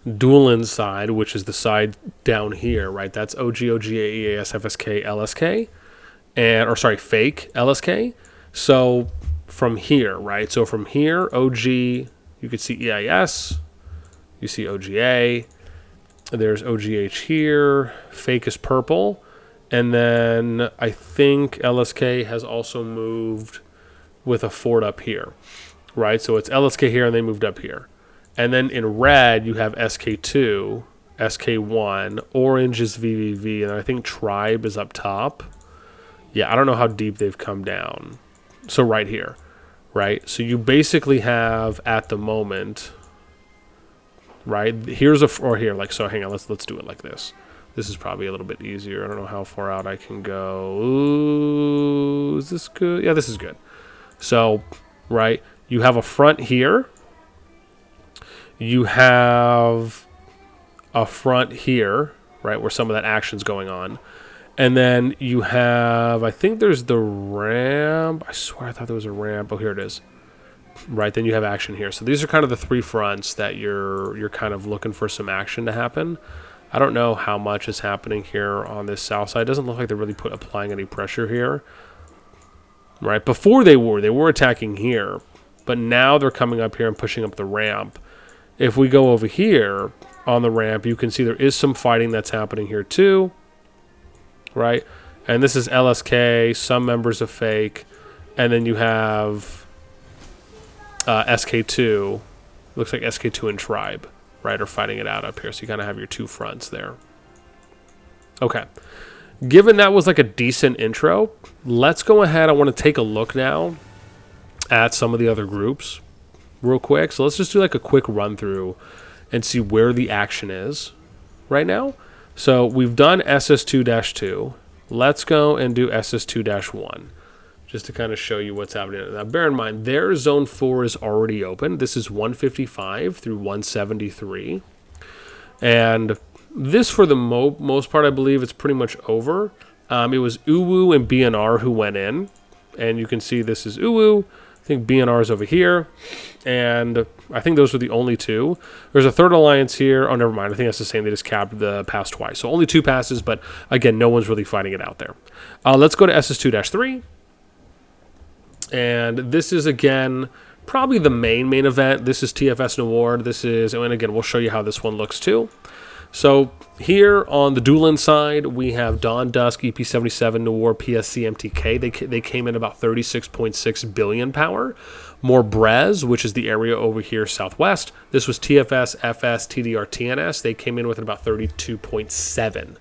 Duelling side, which is the side down here, right? That's OG, AEAS, FSK, LSK, or sorry, fake LSK. So from here, right? So from here, OG, you could see EIS, you see OGA, there's OGH here, fake is purple, and then I think LSK has also moved with a fort up here, right? So it's LSK here and they moved up here. And then in red, you have SK2, SK1, orange is VVV, and I think tribe is up top. Yeah, I don't know how deep they've come down. So right here, right? So you basically have at the moment, right? Here's or here, like, so hang on, let's do it like this. This is probably a little bit easier. I don't know how far out I can go. Ooh, is this good? Yeah, this is good. So, right, you have a front here. You have a front here, right, where some of that action's going on. And then you have, I think there's the ramp. I swear I thought there was a ramp. Oh, here it is. Right, then you have action here. So these are kind of the three fronts that you're kind of looking for some action to happen. I don't know how much is happening here on this south side. It doesn't look like they're really applying any pressure here. Right, before they were attacking here, but now they're coming up here and pushing up the ramp. If we go over here on the ramp, you can see there is some fighting that's happening here too, right? And this is LSK, some members of fake, and then you have SK2. Looks like SK2 and tribe, right, are fighting it out up here. So you kind of have your two fronts there. Okay. Given that was like a decent intro, let's go ahead. I want to take a look now at some of the other groups real quick. So let's just do like a quick run through and see where the action is right now. So we've done SS2-2. Let's go and do SS2-1 just to kind of show you what's happening. Now bear in mind, their zone 4 is already open. This is 155 through 173. And this, for the most part, I believe it's pretty much over. It was Uwu and BNR who went in. And you can see this is Uwu. I think BNR is over here. And I think those were the only two. There's a third alliance here. Oh, never mind. I think that's the same. They just capped the pass twice. So only 2 passes, but again, no one's really fighting it out there. Let's go to SS2-3. And this is, again, probably the main event. This is TFS Noir. This is, and again, we'll show you how this one looks too. So here on the Duelling side, we have Dawn Dusk, EP77, Noir, PSC, MTK. They came in about 36.6 billion power. More Brez, which is the area over here southwest. This was TFS, FS, TDR, TNS. They came in with about 32.7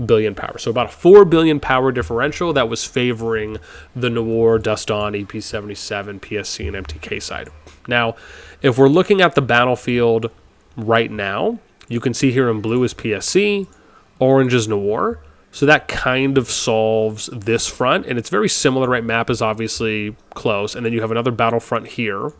billion power. So about a 4 billion power differential that was favoring the Noir, Dust Dawn, EP77, PSC, and MTK side. Now, if we're looking at the battlefield right now, you can see here in blue is PSC, orange is Noir. So that kind of solves this front. And it's very similar, right? Map is obviously close. And then you have another battlefront here.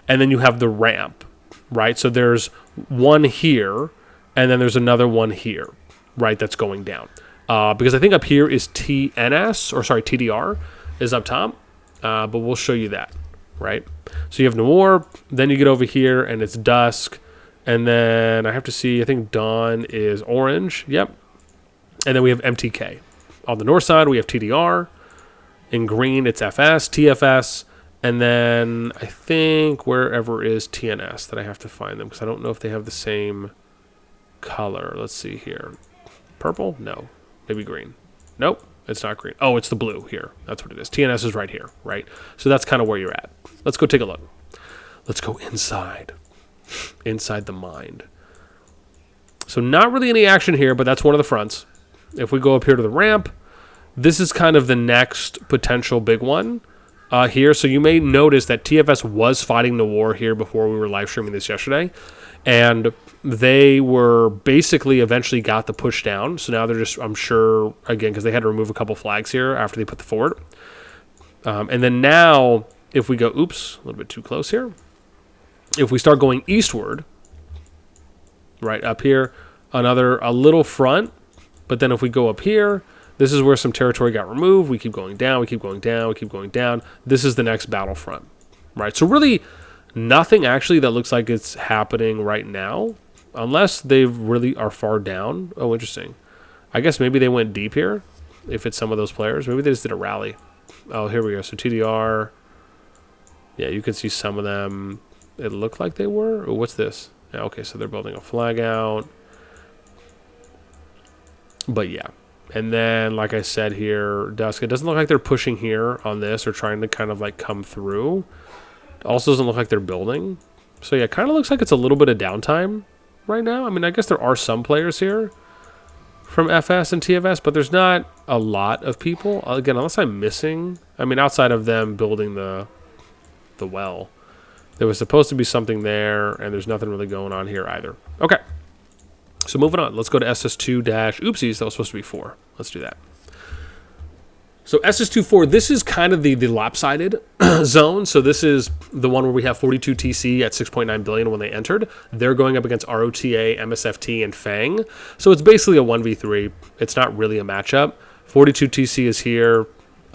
And then you have the ramp, right? So there's one here. And then there's another one here, right? That's going down. Because I think up here is TDR is up top. But we'll show you that, right? So you have Noir. Then you get over here and it's Dusk. And then I have to see, I think Dawn is orange. Yep. And then we have MTK. On the north side, we have TDR. In green, it's FS, TFS. And then I think wherever is TNS that I have to find them because I don't know if they have the same color. Let's see here. Purple? No. Maybe green. Nope. It's not green. Oh, it's the blue here. That's what it is. TNS is right here, right? So that's kind of where you're at. Let's go take a look. Let's go inside. Inside the mind. So not really any action here, but that's one of the fronts. If we go up here to the ramp, this is kind of the next potential big one here. So you may notice that TFS was fighting Noir here before we were live streaming this yesterday. And they were basically eventually got the push down. So now they're just, I'm sure, again, because they had to remove a couple flags here after they put the fort. And then now, if we go, oops, a little bit too close here. If we start going eastward, right up here, a little front, but then if we go up here, this is where some territory got removed. We keep going down, we keep going down, we keep going down. This is the next battlefront, right? So really nothing actually that looks like it's happening right now Unless they really are far down. Oh, interesting. I guess maybe they went deep here. If it's some of those players. Maybe they just did a rally. Oh, here we go. So TDR. Yeah, you can see some of them. It looked like they were. Oh, what's this? Yeah, okay, so they're building a flag out. But yeah. And then, like I said here, Dusk, it doesn't look like they're pushing here on this or trying to kind of like come through. It also doesn't look like they're building. So yeah, it kind of looks like it's a little bit of downtime right now. I mean, I guess there are some players here from FS and TFS, but there's not a lot of people. Again, unless I'm missing, I mean, outside of them building the well, there was supposed to be something there, and there's nothing really going on here either. Okay, so moving on. Let's go to SS2 dash oopsies. That was supposed to be 4. Let's do that. So SS2-4, this is kind of the lopsided zone. So this is the one where we have 42 TC at 6.9 billion when they entered. They're going up against ROTA, MSFT, and Fang. So it's basically a 1v3. It's not really a matchup. 42 TC is here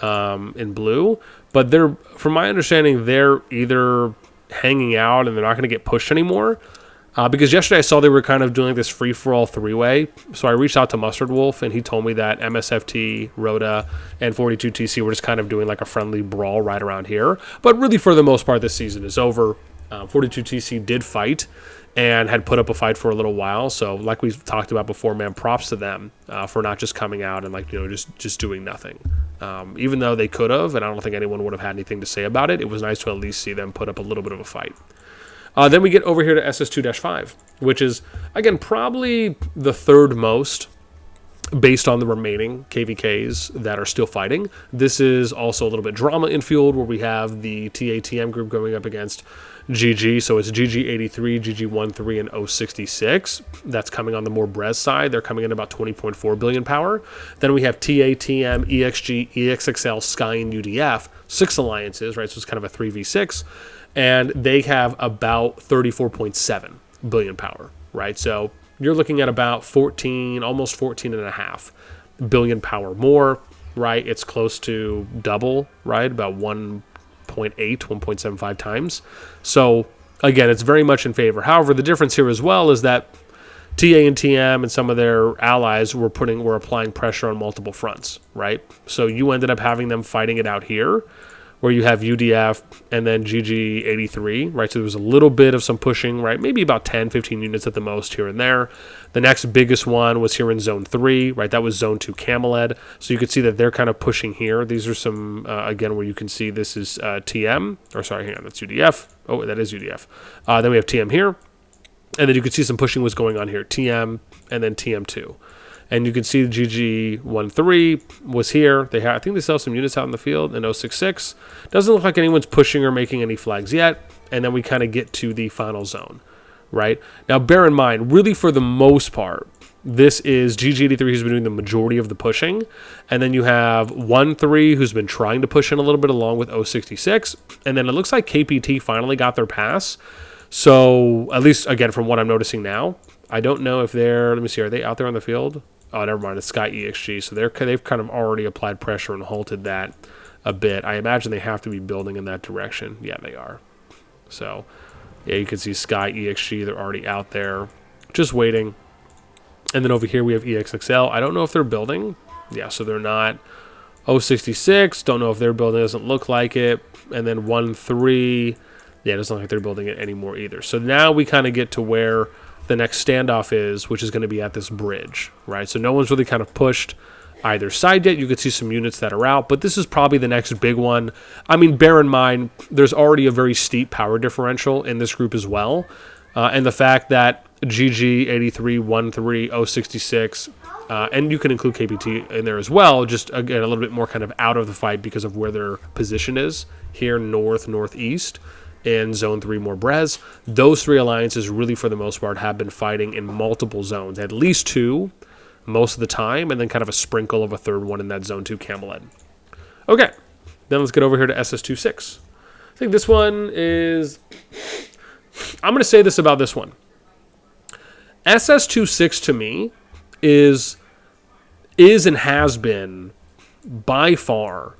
in blue. But they're, from my understanding, they're either hanging out and they're not going to get pushed anymore. Because yesterday I saw they were kind of doing this free-for-all 3-way. So I reached out to Mustard Wolf, and he told me that MSFT, Rhoda, and 42TC were just kind of doing like a friendly brawl right around here. But really, for the most part, this season is over. 42TC did fight and had put up a fight for a little while. So like we talked about before, man, props to them for not just coming out and like, you know, just doing nothing. Even though they could have, and I don't think anyone would have had anything to say about it, it was nice to at least see them put up a little bit of a fight. Then we get over here to SS2-5, which is, again, probably the third most based on the remaining KvKs that are still fighting. This is also a little bit drama infield where we have the TATM group going up against GG. So it's GG83, GG13, and 066. That's coming on the more Brez side. They're coming in about 20.4 billion power. Then we have TATM, EXG, EXXL, Sky, and UDF. 6 alliances, right? So it's kind of a 3v6. And they have about 34.7 billion power, right? So you're looking at about 14, almost 14.5 billion power more, right? It's close to double, right? About 1.8, 1.75 times. So again, it's very much in favor. However, the difference here as well is that TA and TM and some of their allies were applying pressure on multiple fronts, right? So you ended up having them fighting it out here, where you have UDF and then GG83, right? So there was a little bit of some pushing, right? Maybe about 10, 15 units at the most here and there. The next biggest one was here in Zone 3, right? That was Zone 2 Cameled. So you could see that they're kind of pushing here. These are some, again, where you can see this is TM, or sorry, hang on, that's UDF. Oh, that is UDF. Then we have TM here. And then you can see some pushing was going on here. TM and then TM2. And you can see the GG13 was here. They I think they sell some units out in the field in 066. Doesn't look like anyone's pushing or making any flags yet. And then we kind of get to the final zone, right? Now, bear in mind, really for the most part, this is GG83 who's been doing the majority of the pushing. And then you have 1-3 who's been trying to push in a little bit along with 066. And then it looks like KPT finally got their pass. So, at least, again, from what I'm noticing now, I don't know if they're, let me see, are they out there on the field? Oh, never mind, it's Sky EXG. So they've kind of already applied pressure and halted that a bit. I imagine they have to be building in that direction. Yeah, they are. So, yeah, you can see Sky EXG. They're already out there just waiting. And then over here we have EXXL. I don't know if they're building. Yeah, so they're not. 066, don't know if they're building. Doesn't look like it. And then 1-3, yeah, it doesn't look like they're building it anymore either. So now we kind of get to where the next standoff is, which is going to be at this bridge, right? So no one's really kind of pushed either side yet. You could see some units that are out, but this is probably the next big one. I mean, bear in mind, there's already a very steep power differential in this group as well. And the fact that GG83, 1-3, 066, and you can include KPT in there as well, just again, a little bit more kind of out of the fight because of where their position is here, northeast. In Zone 3 more Brez. Those 3 alliances really for the most part have been fighting in multiple zones, at least 2 most of the time, and then kind of a sprinkle of a third one in that Zone 2 Cameled. Okay, then let's get over here to SS2-6. I think this one is, I'm going to say this about this one. SS2-6 to me is and has been by far,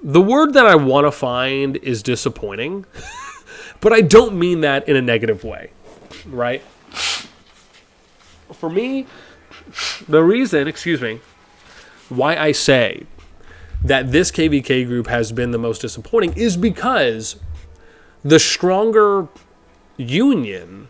the word that I want to find is disappointing. But I don't mean that in a negative way, right? For me, the reason, why I say that this KvK group has been the most disappointing is because the stronger Union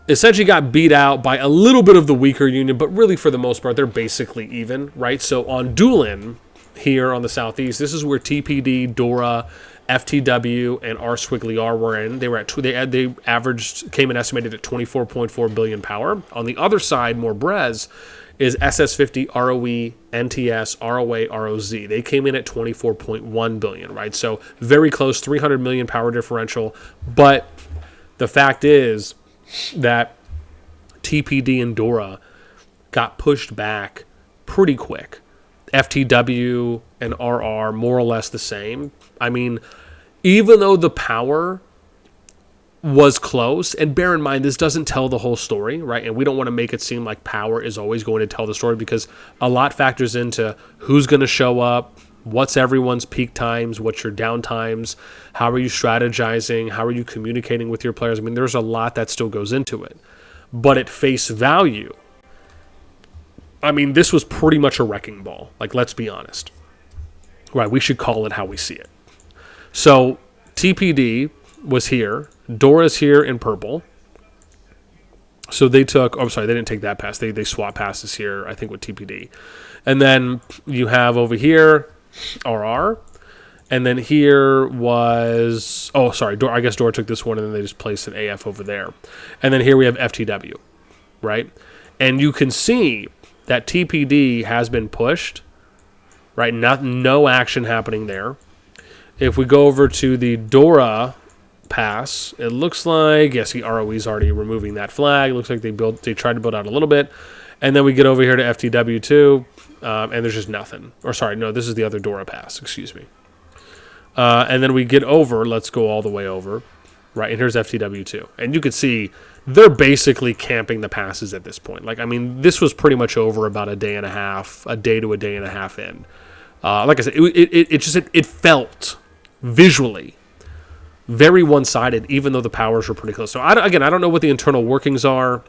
essentially got beat out by a little bit of the weaker Union, but really for the most part, they're basically even, right? So on Duelling here on the Southeast, this is where TPD, Dora, FTW, and R Squiggly R were in. They were at they averaged, came in estimated at 24.4 billion power. On the other side, more Brez, is SS2-15, ROE, NTS, ROA, ROZ. They came in at 24.1 billion, right? So very close, 300 million power differential. But the fact is that TPD and Dora got pushed back pretty quick. FTW and RR more or less the same. I mean, even though the power was close, and bear in mind, this doesn't tell the whole story, right? And we don't want to make it seem like power is always going to tell the story, because a lot factors into who's going to show up, what's everyone's peak times, what's your down times, how are you strategizing, how are you communicating with your players. I mean, there's a lot that still goes into it. But at face value, I mean, this was pretty much a wrecking ball. Like, let's be honest. Right, we should call it how we see it. So, TPD was here. Dora's here in purple. So they took... Oh, I'm sorry, they didn't take that pass. They swapped passes here, I think, with TPD. And then you have over here RR. And then here was... Oh, sorry, I guess Dora took this one, and then they just placed an AF over there. And then here we have FTW, right? And you can see that TPD has been pushed, right? No action happening there. If we go over to the Dora pass, it looks like, yes, the ROE is already removing that flag. It looks like they tried to build out a little bit. And then we get over here to FTW too, and there's just nothing. Or sorry, no, this is the other Dora pass, excuse me. And then we get over, let's go all the way over, right? And here's FTW too. And you can see they're basically camping the passes at this point. Like, I mean, this was pretty much over about a day to a day and a half in. Like I said, it felt visually very one-sided, even though the powers were pretty close. So, I don't know what the internal workings are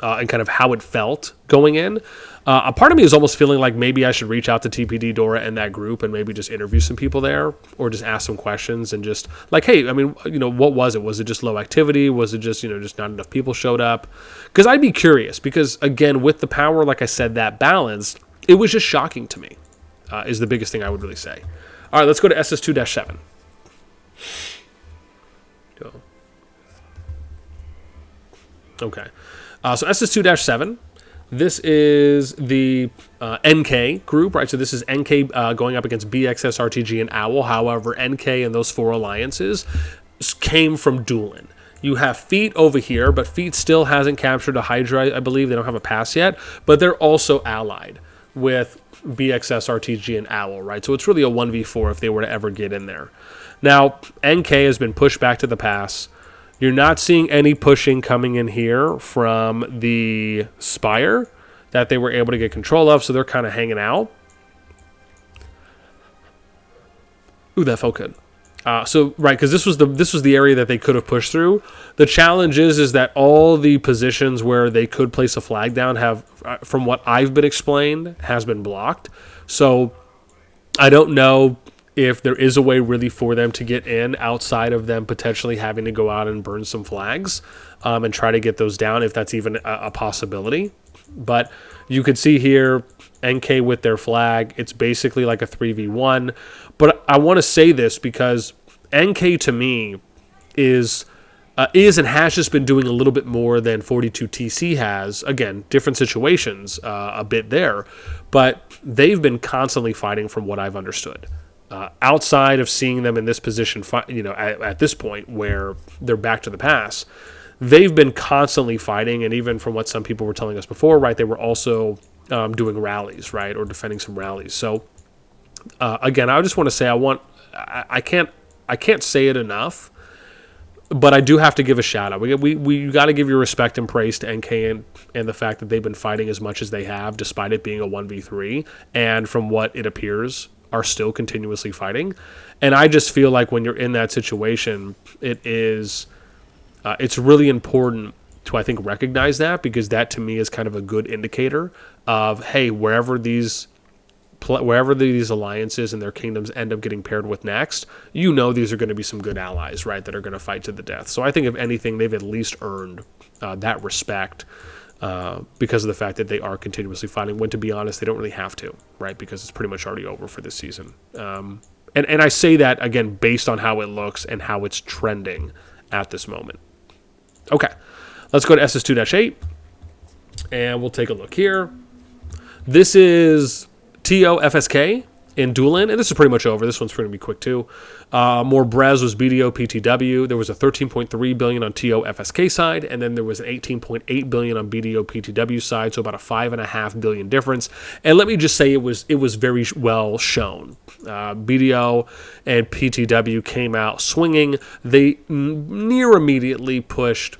and kind of how it felt going in. A part of me is almost feeling like maybe I should reach out to TPD, Dora, and that group and maybe just interview some people there, or just ask some questions and just like, hey, I mean, what was it? Was it just low activity? Was it just, just not enough people showed up? Because I'd be curious, because again, with the power, like I said, that balanced, it was just shocking to me, is the biggest thing I would really say. All right, let's go to SS2-7. Okay. So SS2-7, this is the NK group, right? So this is NK going up against BXS, RTG, and OWL. However, NK and those four alliances came from Duelling. You have Feet over here, but Feet still hasn't captured a Hydra, I believe. They don't have a pass yet, but they're also allied with BXS, RTG, and OWL, right? So it's really a 1v4 if they were to ever get in there. Now, NK has been pushed back to the pass. You're not seeing any pushing coming in here from the Spire that they were able to get control of, so they're kind of hanging out. Ooh, that felt good. So, right, because this was the area that they could have pushed through. The challenge is that all the positions where they could place a flag down have, from what I've been explained, has been blocked. So, I don't know if there is a way really for them to get in outside of them potentially having to go out and burn some flags and try to get those down, if that's even a possibility. But you could see here NK with their flag. It's basically like a 3v1. But I want to say this because NK to me is and has just been doing a little bit more than 42TC has. Again, different situations a bit there. But they've been constantly fighting from what I've understood. Outside of seeing them in this position, at this point where they're back to the pass, they've been constantly fighting. And even from what some people were telling us before, right, they were also doing rallies, right, or defending some rallies. So again, I just want to say I can't say it enough, but I do have to give a shout out. We got to give your respect and praise to NK and the fact that they've been fighting as much as they have, despite it being a 1v3. And from what it appears, are still continuously fighting. And I just feel like when you're in that situation, it's really important to, I think, recognize that, because that to me is kind of a good indicator of, hey, wherever these alliances and their kingdoms end up getting paired with next, these are going to be some good allies, right, that are going to fight to the death. So I think, if anything, they've at least earned that respect because of the fact that they are continuously fighting, when, to be honest, they don't really have to, right, because it's pretty much already over for this season. And I say that, again, based on how it looks and how it's trending at this moment. Okay, let's go to SS2-8, and we'll take a look here. This is TO-FSK in Duelling, and this is pretty much over. This one's going to be quick too. More Brez was BDO PTW. There was a 13.3 billion on TO-FSK side, and then there was an 18.8 billion on BDO PTW side, so about a 5.5 billion difference. And let me just say, it was very well shown. BDO and PTW came out swinging. They near immediately pushed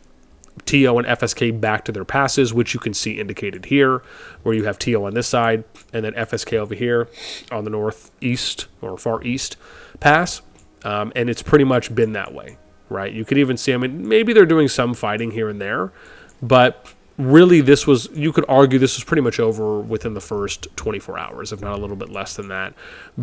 TO and FSK back to their passes, which you can see indicated here, where you have TO on this side and then FSK over here on the northeast or far east pass. And it's pretty much been that way, right? You could even see, maybe they're doing some fighting here and there, but really you could argue this was pretty much over within the first 24 hours, if not a little bit less than that,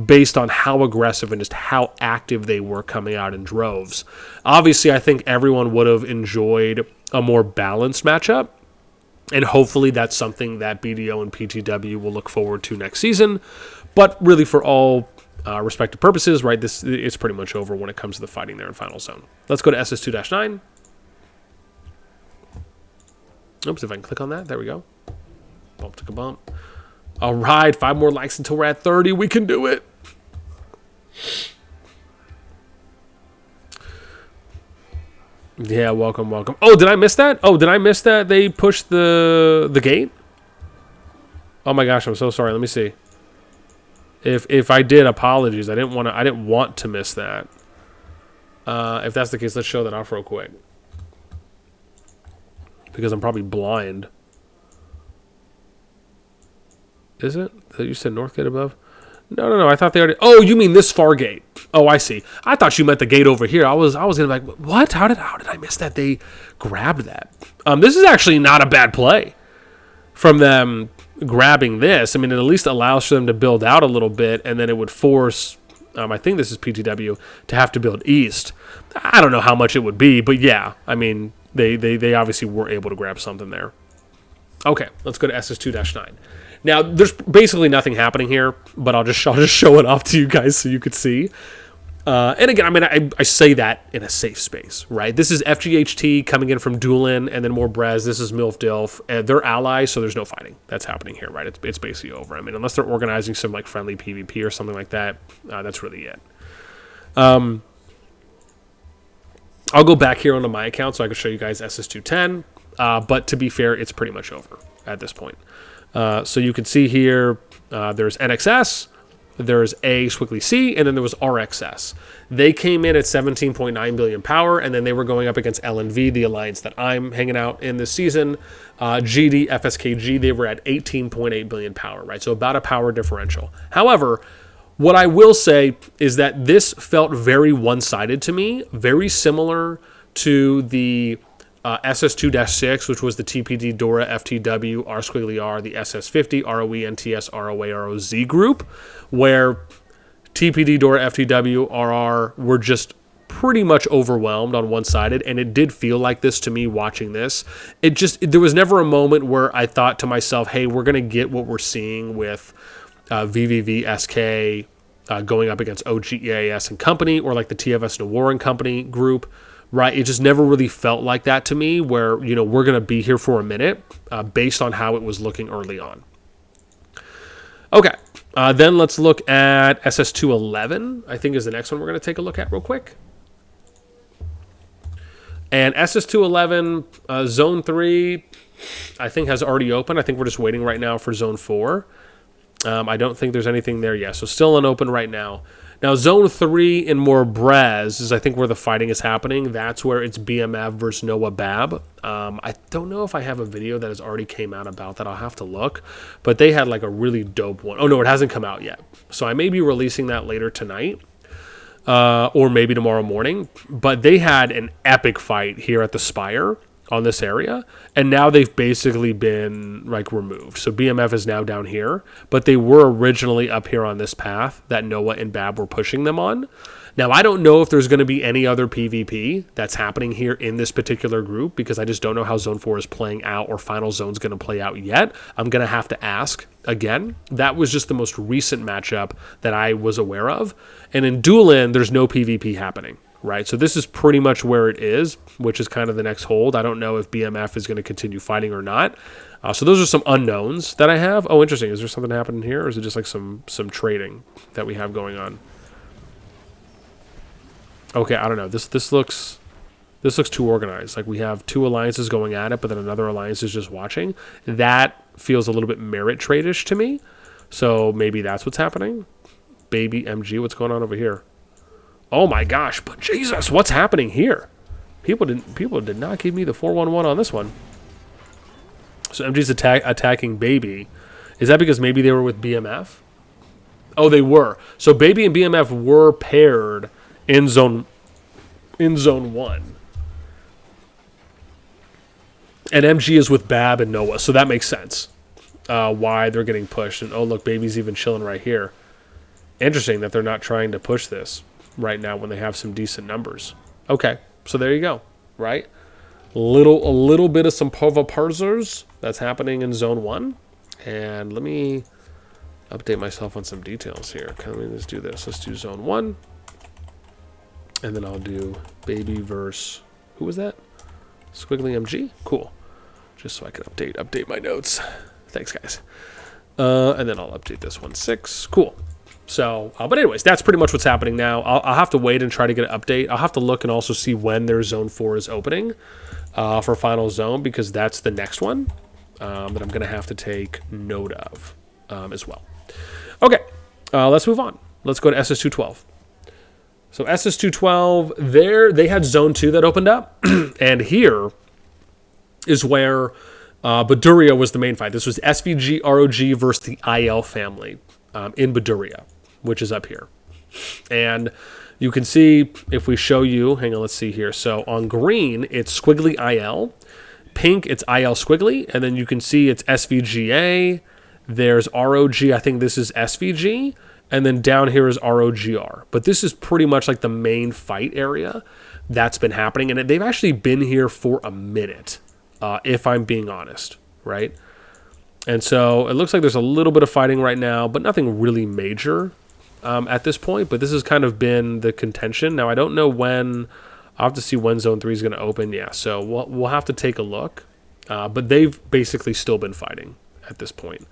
based on how aggressive and just how active they were coming out in droves. Obviously, I think everyone would have enjoyed a more balanced matchup, and hopefully that's something that BDO and PTW will look forward to next season. But really, for all respective purposes, right, it's pretty much over when it comes to the fighting there in Final Zone. Let's go to SS2-9. Oops, if I can click on that. There we go. Bump to a bump. All right, 5 more likes until we're at 30. We can do it. Yeah, welcome. Oh, did I miss that? They pushed the gate? Oh my gosh, I'm so sorry. Let me see. If I did, apologies. I didn't want to miss that. If that's the case, let's show that off real quick, because I'm probably blind. Is it? You said north gate above? No. I thought they already... Oh, you mean this far gate. Oh, I see. I thought you meant the gate over here. I was going to be like, what? How did I miss that? They grabbed that. This is actually not a bad play from them grabbing this. It at least allows for them to build out a little bit, and then it would force... I think this is PTW, to have to build east. I don't know how much it would be, but yeah. They obviously were able to grab something there. Okay, let's go to SS2-9. Now, there's basically nothing happening here, but I'll just show it off to you guys so you could see. And again, I say that in a safe space, right? This is FGHT coming in from Duelling, and then more Brez. This is MILF Dilf. They're allies, so there's no fighting that's happening here, right? It's basically over. Unless they're organizing some friendly PvP or something like that, that's really it. I'll go back here onto my account so I can show you guys SS2-10. But to be fair, it's pretty much over at this point. So you can see here, there's NXS, there's A Squiggly C, and then there was RXS. They came in at 17.9 billion power, and then they were going up against LNV, the alliance that I'm hanging out in this season. GD, FSKG, they were at 18.8 billion power, right? So about a power differential. However, what I will say is that this felt very one-sided to me, very similar to the SS2-6, which was the TPD, Dora, FTW, R Squiggly R, the SS50, ROE, NTS, ROA, ROZ group, where TPD, Dora, FTW, RR were just pretty much overwhelmed on one-sided, and it did feel like this to me watching this. There was never a moment where I thought to myself, hey, we're going to get what we're seeing with VVVSK going up against OGEAS and company, or like the TFS Noir and company group. Right, it just never really felt like that to me, where, we're going to be here for a minute based on how it was looking early on. Okay, then let's look at SS2-11, I think is the next one we're going to take a look at real quick. And SS2-11, Zone 3, I think has already opened. I think we're just waiting right now for Zone 4. I don't think there's anything there yet, so still unopened right now. Now, Zone 3 in more Brez is, I think, where the fighting is happening. That's where it's BMF versus Noah Bab. I don't know if I have a video that has already came out about that. I'll have to look. But they had like a really dope one. Oh, no, it hasn't come out yet. So I may be releasing that later tonight. Or maybe tomorrow morning. But they had an epic fight here at the Spire on this area, and now they've basically been like removed. So BMF is now down here, but they were originally up here on this path that Noah and Bab were pushing them on. Now, I don't know if there's going to be any other PvP that's happening here in this particular group, because I just don't know how Zone 4 is playing out or Final Zone's going to play out yet. I'm going to have to ask again. That was just the most recent matchup that I was aware of. And in Duelling, there's no PvP happening. Right, so this is pretty much where it is, which is kind of the next hold. I don't know if BMF is going to continue fighting or not. So those are some unknowns that I have. Oh, interesting. Is there something happening here, or is it just like some trading that we have going on? Okay, I don't know. This looks too organized. Like we have two alliances going at it, but then another alliance is just watching. That feels a little bit merit trade-ish to me. So maybe that's what's happening. Baby MG, what's going on over here? Oh my gosh, but Jesus, what's happening here? People did not give me the 411 on this one. So MG's attacking Baby. Is that because maybe they were with BMF? Oh, they were. So Baby and BMF were paired in zone 1. And MG is with Bab and Noah, so that makes sense. Why they're getting pushed. And oh look, Baby's even chilling right here. Interesting that they're not trying to push this right now when they have some decent numbers. Okay, so there you go, right? A little bit of some Pova parsers that's happening in Zone 1. And let me update myself on some details here. Let's do this. Let's do Zone 1. And then I'll do Baby versus... Who was that? Squiggly MG? Cool. Just so I can update my notes. Thanks, guys. And then I'll update this 1.6. Cool. So, but anyways, that's pretty much what's happening now. I'll have to wait and try to get an update. I'll have to look and also see when their Zone 4 is opening for Final Zone, because that's the next one that I'm going to have to take note of as well. Okay, let's move on. Let's go to SS2-12. So SS2-12, they had Zone 2 that opened up, and here is where Baduria was the main fight. This was SVG ROG versus the IL family in Baduria, which is up here. And you can see, if we show you, hang on, let's see here. So on green, it's Squiggly IL. Pink, it's IL Squiggly. And then you can see it's SVGA. There's ROG, I think this is SVG. And then down here is ROGR. But this is pretty much like the main fight area that's been happening. And they've actually been here for a minute, if I'm being honest, right? And so it looks like there's a little bit of fighting right now, but nothing really major at this point. But this has kind of been the contention. Now, I don't know when. I'll have to see when Zone 3 is going to open. Yeah, so we'll have to take a look. But they've basically still been fighting at this point.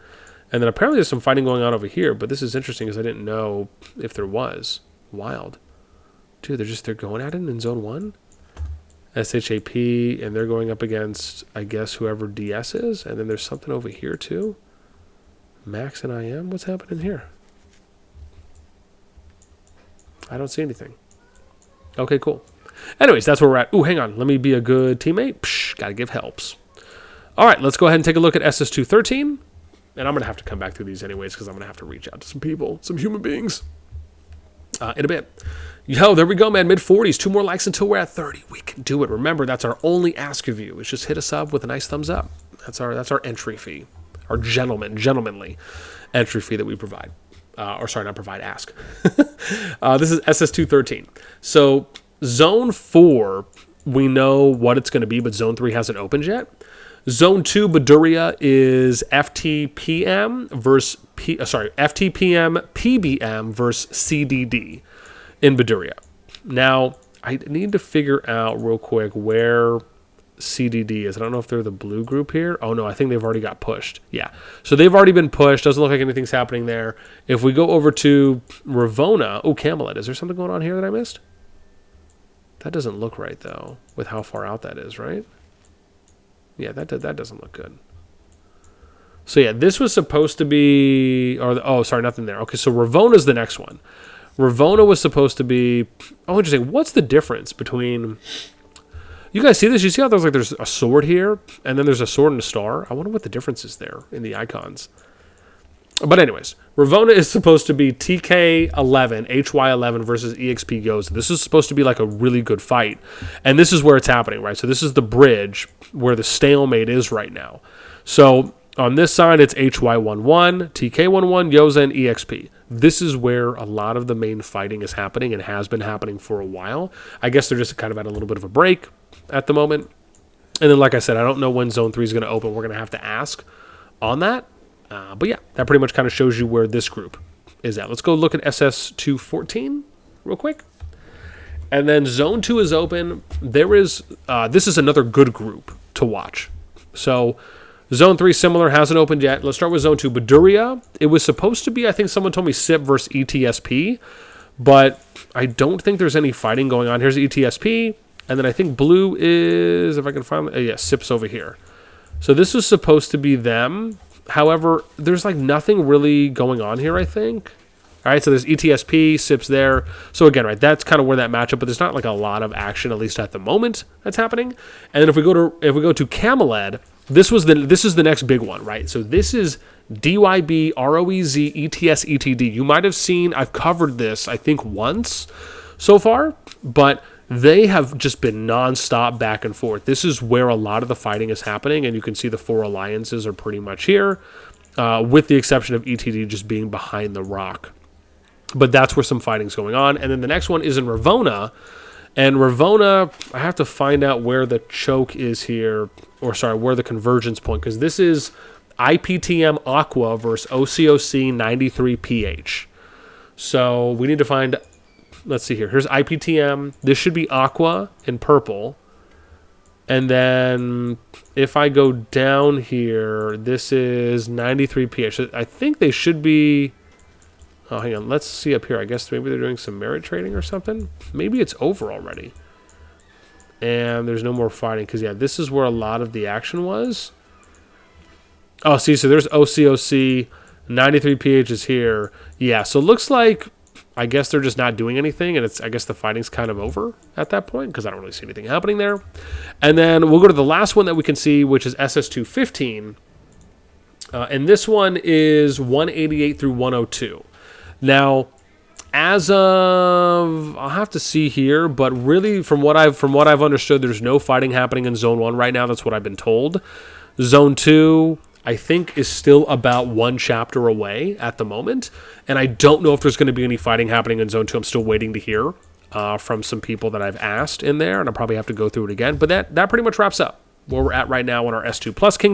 And then apparently there's some fighting going on over here. But this is interesting because I didn't know if there was. Wild. Dude, they're going at it in Zone 1? SHAP, and they're going up against, I guess, whoever DS is. And then there's something over here, too. Max and IM? What's happening here? I don't see anything. Okay, cool. Anyways, that's where we're at. Ooh, hang on. Let me be a good teammate. Psh, gotta give helps. All right, let's go ahead and take a look at SS2-13. And I'm going to have to come back through these anyways because I'm going to have to reach out to some people, some human beings, in a bit. Yo, there we go, man. Mid-40s. 2 more likes until we're at 30. We can do it. Remember, that's our only ask of you. Is just hit us up with a nice thumbs up. That's our entry fee. Our gentlemanly entry fee that we provide. Or sorry, not provide, ask. This is SS2-13. So Zone 4, we know what it's going to be, but Zone 3 hasn't opened yet. Zone 2, Baduria, is FTPM versus FTPM PBM versus CDD in Baduria. Now, I need to figure out real quick where CDD is. I don't know if they're the blue group here. Oh, no, I think they've already got pushed. Yeah, so they've already been pushed. Doesn't look like anything's happening there. If we go over to Ravona, oh, Camelot, is there something going on here that I missed? That doesn't look right, though, with how far out that is, right? Yeah, that doesn't look good. So, yeah, this was supposed to be... oh, sorry, nothing there. Okay, so Ravona's the next one. Ravona was supposed to be... Oh, interesting. What's the difference between... You guys see this? You see how there's a sword here, and then there's a sword and a star? I wonder what the difference is there in the icons. But anyways, Ravona is supposed to be TK11, HY11 versus EXP Goes. This is supposed to be like a really good fight. And this is where it's happening, right? So this is the bridge where the stalemate is right now. So on this side, it's HY11, TK11, Yoza, and EXP. This is where a lot of the main fighting is happening and has been happening for a while. I guess they're just kind of at a little bit of a break at the moment. And then, like I said, I don't know when Zone 3 is going to open. We're going to have to ask on that. But yeah, that pretty much kind of shows you where this group is at. Let's go look at SS2-14 real quick. And then Zone 2 is open. There is, this is another good group to watch. So Zone 3, similar, hasn't opened yet. Let's start with Zone 2. Baduria, it was supposed to be, I think someone told me SIP versus ETSP, but I don't think there's any fighting going on. Here's ETSP, and then I think blue is, if I can find, yeah, SIP's over here. So this was supposed to be them. However, there's like nothing really going on here, I think. All right, so there's ETSP, SIP's there. So again, right, that's kind of where that matchup, but there's not like a lot of action, at least at the moment, that's happening. And then if we go to Cameled, this is the next big one, right? So this is DYB, ROEZ, ETS, ETD. You might have seen, I've covered this, I think, once so far, but they have just been nonstop back and forth. This is where a lot of the fighting is happening, and you can see the 4 alliances are pretty much here, with the exception of ETD just being behind the rock. But that's where some fighting's going on. And then the next one is in Ravona, and Ravona, I have to find out where the choke is here, or sorry, where the convergence point, because this is IPTM Aqua versus OCOC 93PH. So we need to find... Let's see here. Here's IPTM. This should be Aqua in purple. And then if I go down here, this is 93PH. I think they should be... Oh, hang on. Let's see up here. I guess maybe they're doing some merit trading or something. Maybe it's over already. And there's no more fighting. Because, yeah, this is where a lot of the action was. Oh, see, so there's OCOC. 93PH is here. Yeah, so it looks like... I guess they're just not doing anything, and I guess the fighting's kind of over at that point, because I don't really see anything happening there. And then we'll go to the last one that we can see, which is SS2-15. And this one is 188 through 102. Now, as of... I'll have to see here, but really, from what I've understood, there's no fighting happening in Zone 1 right now. That's what I've been told. Zone 2... I think is still about 1 chapter away at the moment. And I don't know if there's going to be any fighting happening in Zone 2. I'm still waiting to hear from some people that I've asked in there, and I'll probably have to go through it again. But that pretty much wraps up where we're at right now in our S2 Plus Kingdom.